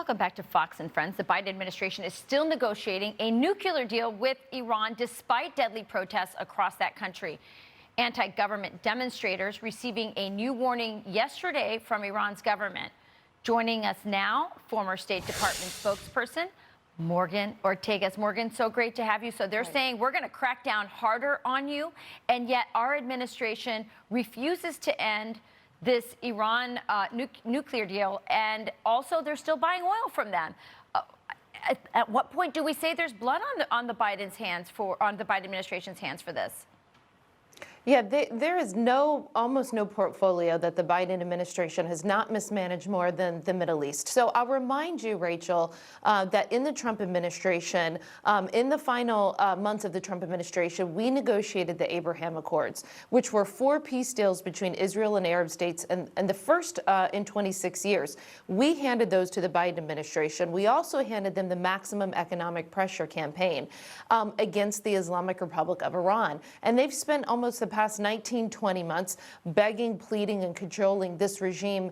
Welcome back to Fox and Friends. The Biden administration is still negotiating a nuclear deal with Iran despite deadly protests across that country. Anti-government demonstrators receiving a new warning yesterday from Iran's government. Joining us now, former State Department spokesperson Morgan Ortagus. Morgan, so great to have you. So they're saying we're going to crack down harder on you, and yet our administration refuses to end this Iran nuclear deal, and also they're still buying oil from them. At what point do we say there's blood on the Biden's hands on the Biden administration's hands for this? Yeah, there is almost no portfolio that the Biden administration has not mismanaged more than the Middle East. So I'll remind you, Rachel, that in the Trump administration, in the final months of the Trump administration, we negotiated the Abraham Accords, which were 4 peace deals between Israel and Arab states, and the first in 26 years. We handed those to the Biden administration. We also handed them the maximum economic pressure campaign against the Islamic Republic of Iran. And they've spent almost the past 19, 20 months begging, pleading, and cajoling this regime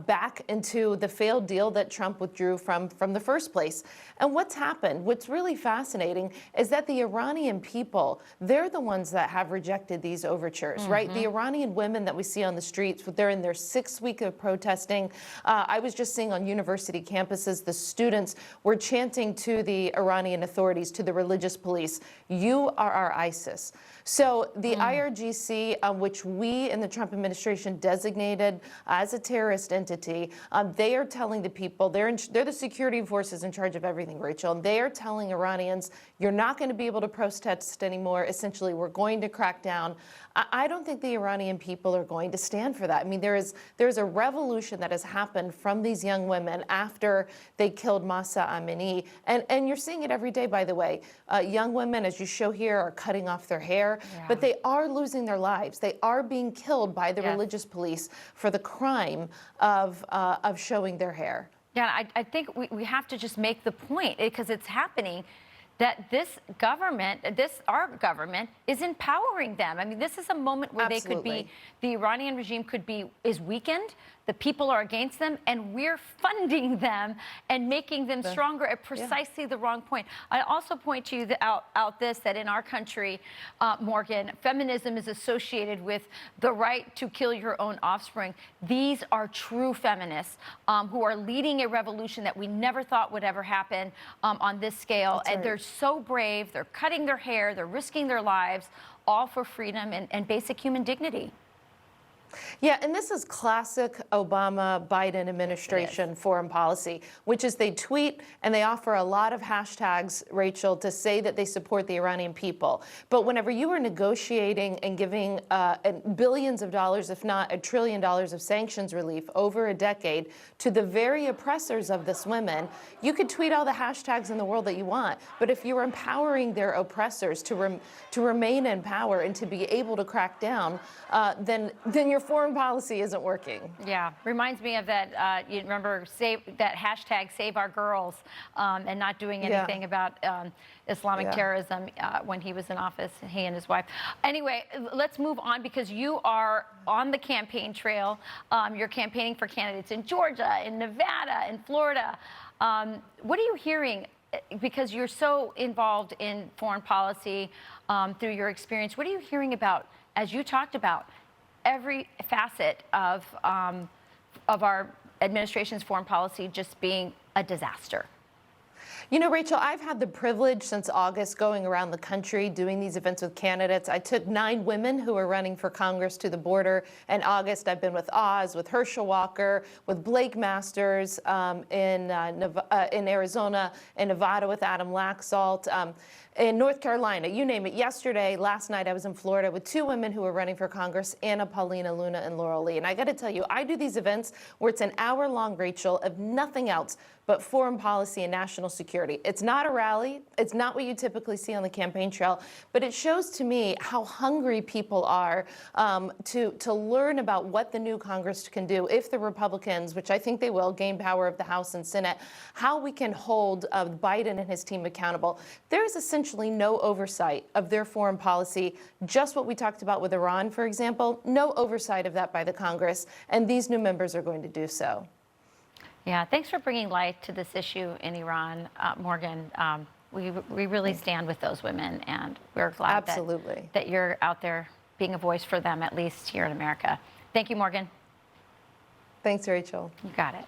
back into the failed deal that Trump withdrew from the first place. And what's happened, what's really fascinating, is that the Iranian people, they're the ones that have rejected these overtures, right? The Iranian women that we see on the streets, they're in their 6th week of protesting. I was just seeing on university campuses, the students were chanting to the Iranian authorities, to the religious police, "You are our ISIS." So the IRGC, which we in the Trump administration designated as a terrorist entity, they are telling the people, they're the security forces in charge of everything, Rachel, and they are telling Iranians, you're not going to be able to protest anymore. Essentially, we're going to crack down. I don't think the Iranian people are going to stand for that. I mean, there's a revolution that has happened from these young women after they killed Mahsa Amini. And you're seeing it every day, by the way. Young women, as you show here, are cutting off their hair, but they are losing their lives. They are being killed by the religious police for the crime of showing their hair. Yeah, I think we have to just make the point, because it's happening, that this government, our government, is empowering them. I mean, this is a moment where they could be, the Iranian regime is weakened, the people are against them, and we're funding them and making them stronger at precisely the wrong point. I also point to you that in our country, Morgan, feminism is associated with the right to kill your own offspring. These are true feminists who are leading a revolution that we never thought would ever happen on this scale. And they're so brave, they're cutting their hair, they're risking their lives, all for freedom and basic human dignity. Yeah, and this is classic Obama-Biden administration foreign policy, which is they tweet and they offer a lot of hashtags, Rachel, to say that they support the Iranian people. But whenever you are negotiating and giving billions of dollars, if not $1 trillion of sanctions relief over a decade to the very oppressors of this women, you could tweet all the hashtags in the world that you want. But if you're empowering their oppressors to remain in power and to be able to crack down, then your foreign policy isn't working. Yeah, reminds me of that, you remember that hashtag Save Our Girls, and not doing anything about Islamic terrorism when he was in office, he and his wife. Anyway, let's move on, because you are on the campaign trail. You're campaigning for candidates in Georgia, in Nevada, in Florida. What are you hearing? Because you're so involved in foreign policy through your experience, what are you hearing about, as you talked about, every facet of our administration's foreign policy just being a disaster? You know, Rachel, I've had the privilege since August going around the country doing these events with candidates. I took 9 women who are running for Congress to the border in August. I've been with Oz, with Herschel Walker, with Blake Masters in Arizona, in Nevada with Adam Laxalt, in North Carolina, you name it. Yesterday, last night, I was in Florida with 2 women who were running for Congress, Anna Paulina Luna and Laurel Lee. And I got to tell you, I do these events where it's an hour-long, Rachel, of nothing else but foreign policy and national security. It's not a rally. It's not what you typically see on the campaign trail. But it shows to me how hungry people are to learn about what the new Congress can do if the Republicans, which I think they will, gain power of the House and Senate, how we can hold Biden and his team accountable. There is essentially no oversight of their foreign policy, just what we talked about with Iran, for example, no oversight of that by the Congress, and these new members are going to do so. Yeah, thanks for bringing light to this issue in Iran, Morgan. We really stand with those women, and we're glad that you're out there being a voice for them, at least here in America. Thank you, Morgan. Thanks, Rachel. You got it.